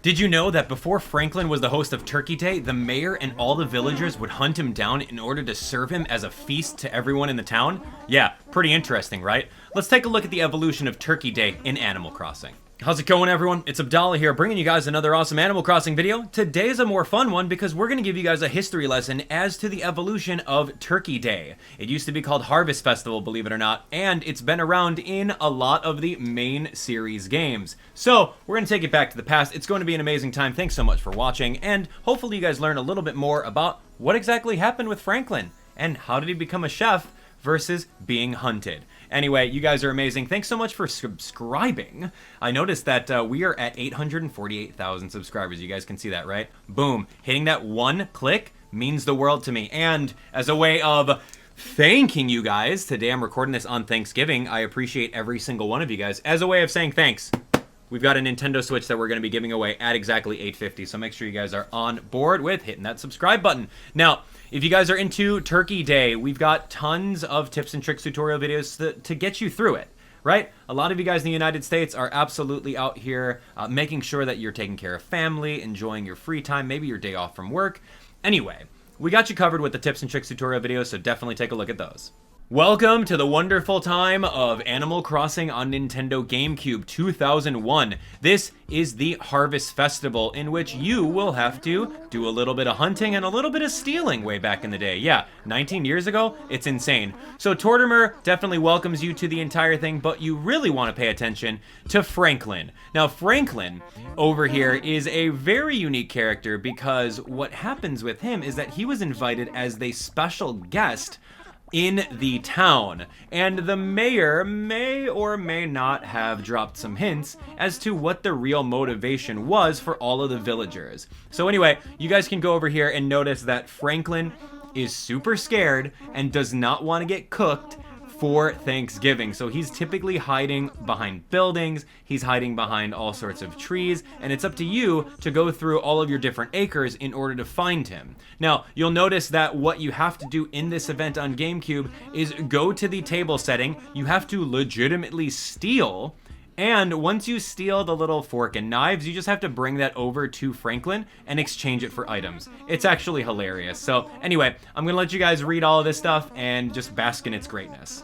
Did you know that before Franklin was the host of Turkey Day, the mayor and all the villagers would hunt him down in order to serve him as a feast to everyone in the town? Yeah, pretty interesting, right? Let's take a look at the evolution of Turkey Day in Animal Crossing. How's it going, everyone? It's Abdallah here, bringing you guys another awesome Animal Crossing video. Today is a more fun one because we're going to give you guys a history lesson as to the evolution of Turkey Day. It used to be called Harvest Festival, believe it or not, and it's been around in a lot of the main series games. So, we're going to take it back to the past. It's going to be an amazing time. Thanks so much for watching, and hopefully you guys learn a little bit more about what exactly happened with Franklin, and how did he become a chef versus being hunted. Anyway, you guys are amazing. Thanks so much for subscribing. I noticed that we are at 848,000 subscribers. You guys can see that, right? Boom. Hitting that one click means the world to me. And as a way of thanking you guys, today I'm recording this on Thanksgiving. I appreciate every single one of you guys. As a way of saying thanks, we've got a Nintendo Switch that we're going to be giving away at exactly 850. So make sure you guys are on board with hitting that subscribe button. Now, if you guys are into Turkey Day, we've got tons of tips and tricks tutorial videos to get you through it, right? A lot of you guys in the United States are absolutely out here making sure that you're taking care of family, enjoying your free time, maybe your day off from work. Anyway, we got you covered with the tips and tricks tutorial videos, so definitely take a look at those. Welcome to the wonderful time of Animal Crossing on Nintendo Gamecube 2001. This is the Harvest Festival, in which you will have to do a little bit of hunting and a little bit of stealing way back in the day. Yeah, 19 years ago, it's insane. So Tortimer definitely welcomes you to the entire thing, but you really want to pay attention to Franklin. Now, Franklin over here is a very unique character because what happens with him is that he was invited as the special guest in the town, and the mayor may or may not have dropped some hints as to what the real motivation was for all of the villagers. So anyway, you guys can go over here and notice that Franklin is super scared and does not want to get cooked for Thanksgiving. So he's typically hiding behind buildings, he's hiding behind all sorts of trees, and it's up to you to go through all of your different acres in order to find him. Now, you'll notice that what you have to do in this event on GameCube is go to the table setting. You have to legitimately steal, and once you steal the little fork and knives, you just have to bring that over to Franklin and exchange it for items. It's actually hilarious. So anyway, I'm gonna let you guys read all of this stuff and just bask in its greatness.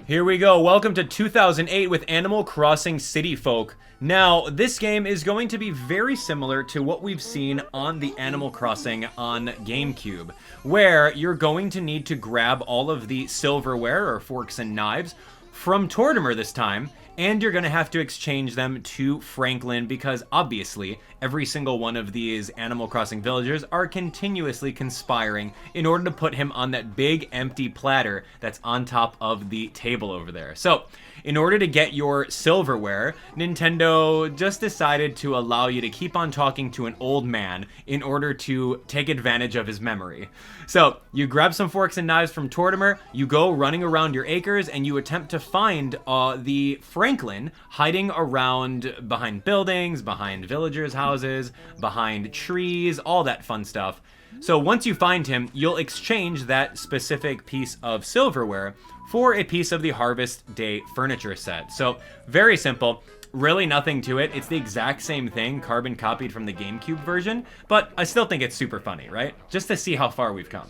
Here we go. Welcome to 2008 with Animal Crossing City Folk. Now, this game is going to be very similar to what we've seen on the Animal Crossing on GameCube, where you're going to need to grab all of the silverware or forks and knives from Tortimer this time, and you're going to have to exchange them to Franklin because obviously every single one of these Animal Crossing villagers are continuously conspiring in order to put him on that big empty platter that's on top of the table over there. So in order to get your silverware, Nintendo just decided to allow you to keep on talking to an old man in order to take advantage of his memory. So you grab some forks and knives from Tortimer, you go running around your acres, and you attempt to find the Franklin hiding around behind buildings, behind villagers' houses, behind trees, all that fun stuff. So once you find him, you'll exchange that specific piece of silverware for a piece of the Harvest Day furniture set. So very simple, really nothing to it. It's the exact same thing, carbon copied from the GameCube version, but I still think it's super funny, right? Just to see how far we've come.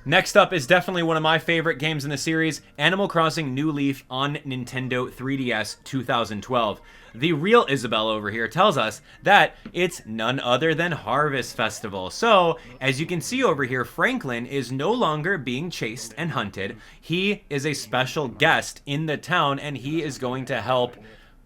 Next up is definitely one of my favorite games in the series, Animal Crossing New Leaf on Nintendo 3DS 2012. The real Isabelle over here tells us that it's none other than Harvest Festival. So, as you can see over here, Franklin is no longer being chased and hunted. He is a special guest in the town, and he is going to help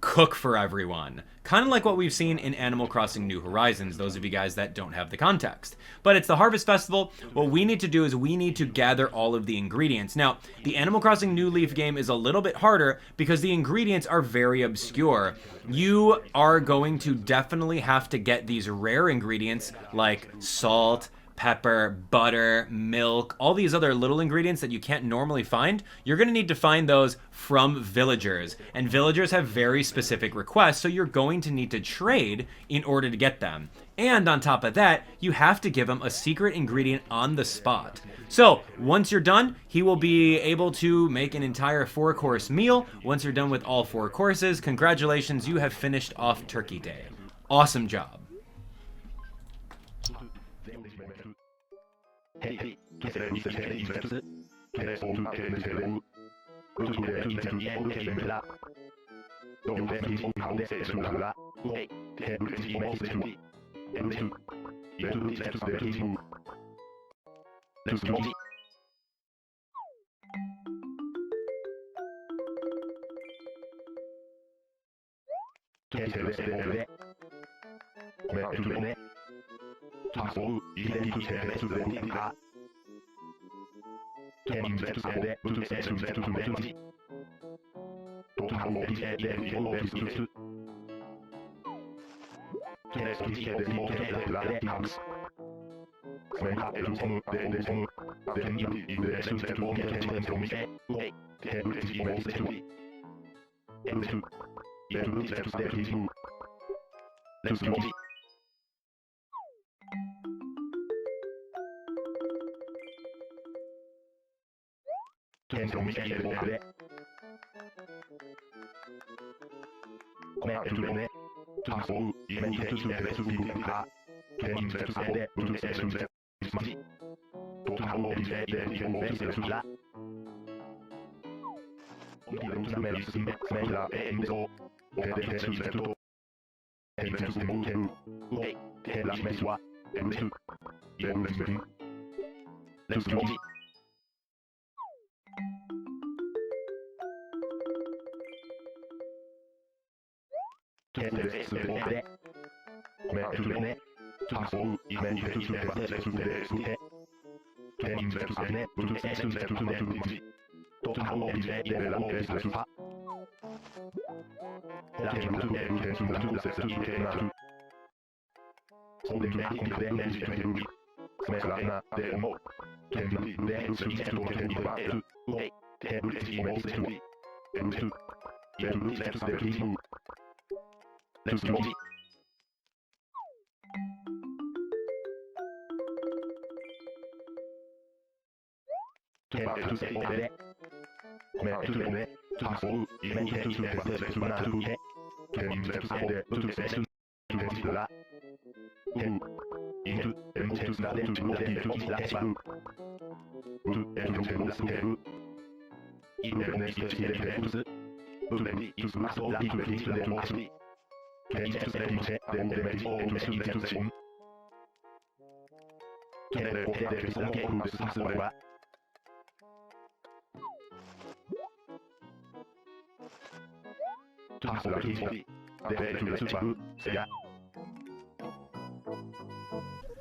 cook for everyone. Kind of like what we've seen in Animal Crossing New Horizons, those of you guys that don't have the context. But it's the Harvest Festival. What we need to do is we need to gather all of the ingredients. Now, the Animal Crossing New Leaf game is a little bit harder because the ingredients are very obscure. You are going to definitely have to get these rare ingredients like salt, pepper, butter, milk, all these other little ingredients that you can't normally find, you're going to need to find those from villagers. And villagers have very specific requests, so you're going to need to trade in order to get them. And on top of that, you have to give him a secret ingredient on the spot. So once you're done, he will be able to make an entire 4-course meal. Once you're done with all 4 courses, congratulations, you have finished off Turkey Day. Awesome job.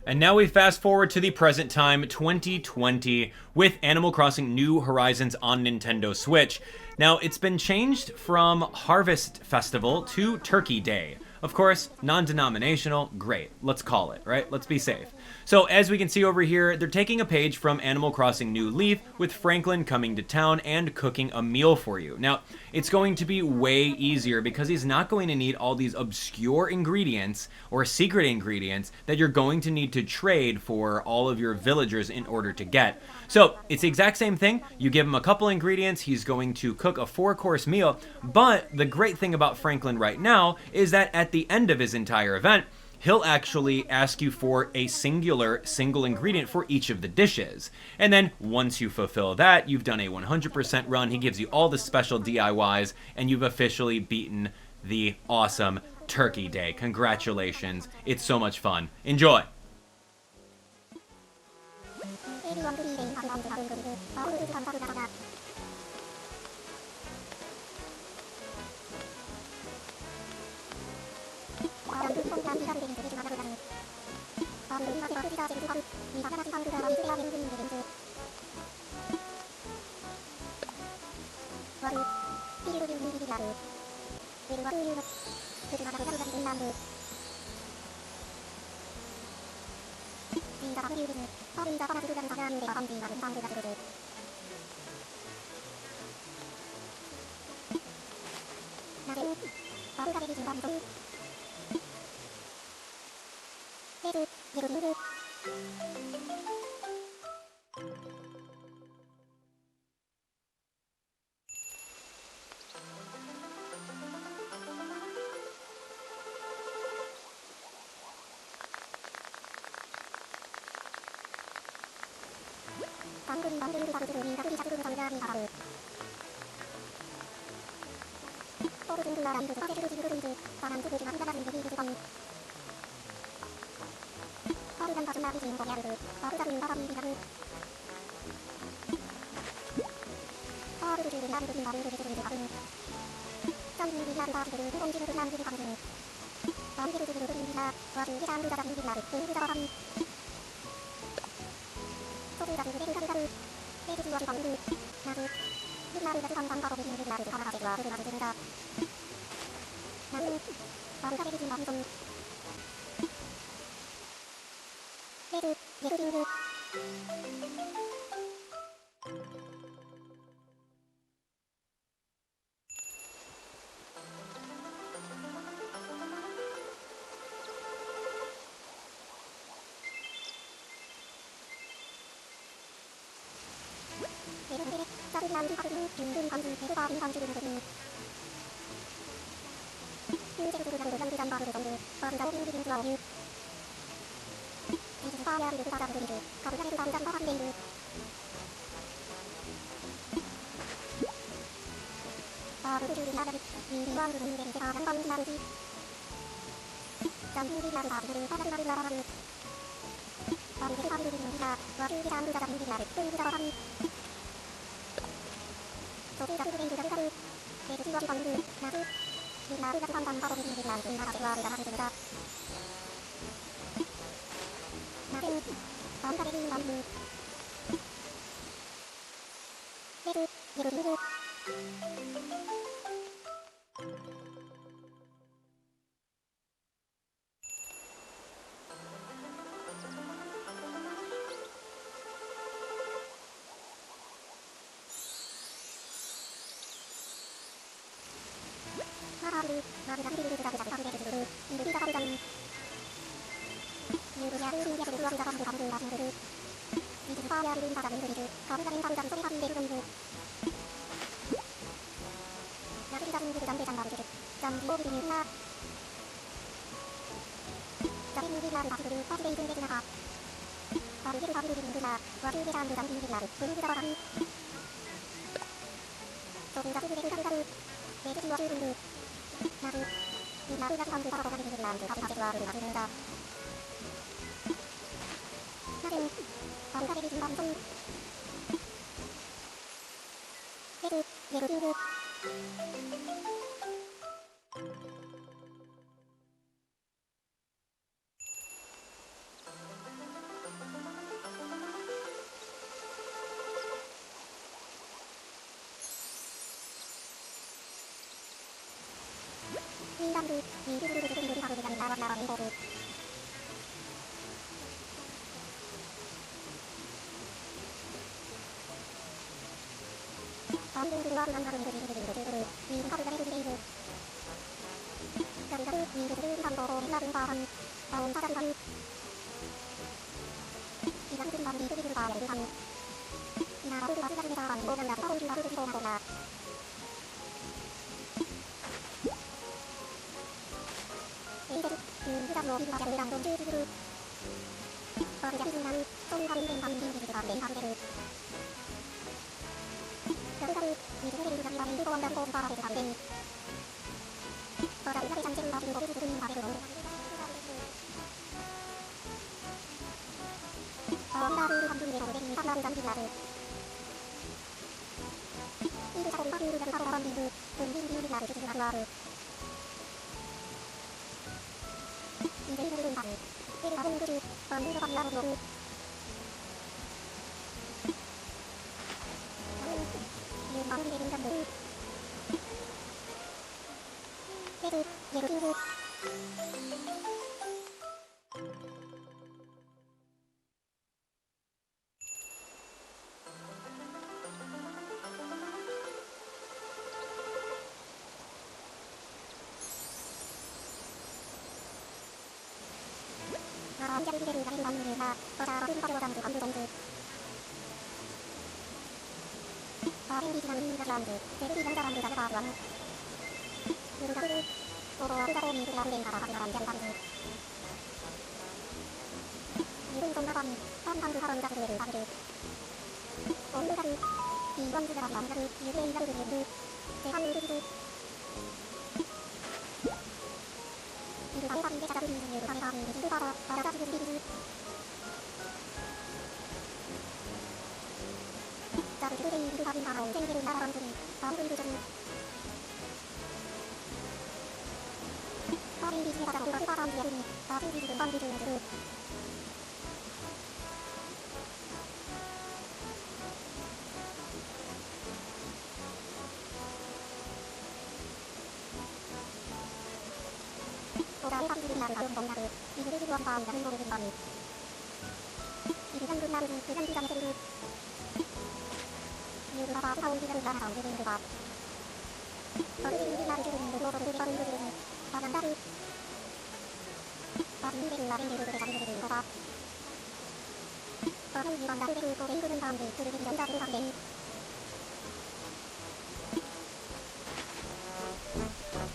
And now we fast forward to the present time, 2020, with Animal Crossing New Horizons on Nintendo Switch. Now, it's been changed from Harvest Festival to Turkey Day. Of course, non-denominational, great. Let's call it, right? Let's be safe. So as we can see over here, they're taking a page from Animal Crossing New Leaf with Franklin coming to town and cooking a meal for you. Now, it's going to be way easier because he's not going to need all these obscure ingredients or secret ingredients that you're going to need to trade for all of your villagers in order to get. So it's the exact same thing. You give him a couple ingredients, he's going to cook a 4-course meal, but the great thing about Franklin right now is that at the end of his entire event, he'll actually ask you for a single ingredient for each of the dishes. And then once you fulfill that, you've done a 100% run, he gives you all the special DIYs, and you've officially beaten the awesome Turkey Day. Congratulations. It's so much fun. Enjoy!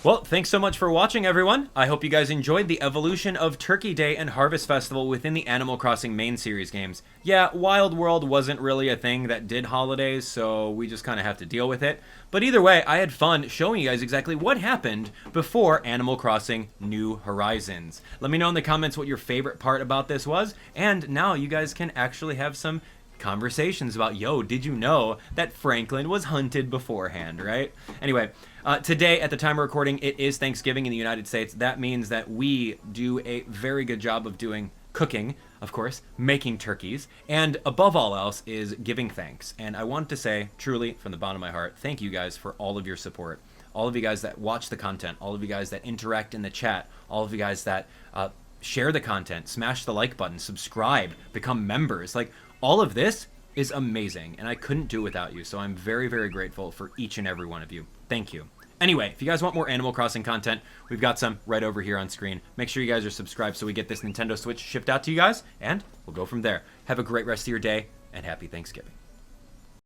Well, thanks so much for watching, everyone. I hope you guys enjoyed the evolution of Turkey Day and Harvest Festival within the Animal Crossing main series games. Yeah, Wild World wasn't really a thing that did holidays, so we just kind of have to deal with it. But either way, I had fun showing you guys exactly what happened before Animal Crossing New Horizons. Let me know in the comments what your favorite part about this was, and now you guys can actually have some conversations about, yo, did you know that Franklin was hunted beforehand, right? Anyway, today, at the time of recording, it is Thanksgiving in the United States. That means that we do a very good job of doing cooking, of course, making turkeys, and above all else is giving thanks. And I want to say, truly, from the bottom of my heart, thank you guys for all of your support. All of you guys that watch the content, all of you guys that interact in the chat, all of you guys that share the content, smash the like button, subscribe, become members. Like, all of this is amazing, and I couldn't do it without you, so I'm very, very grateful for each and every one of you. Thank you. Anyway, if you guys want more Animal Crossing content, we've got some right over here on screen. Make sure you guys are subscribed so we get this Nintendo Switch shipped out to you guys, and we'll go from there. Have a great rest of your day, and happy Thanksgiving.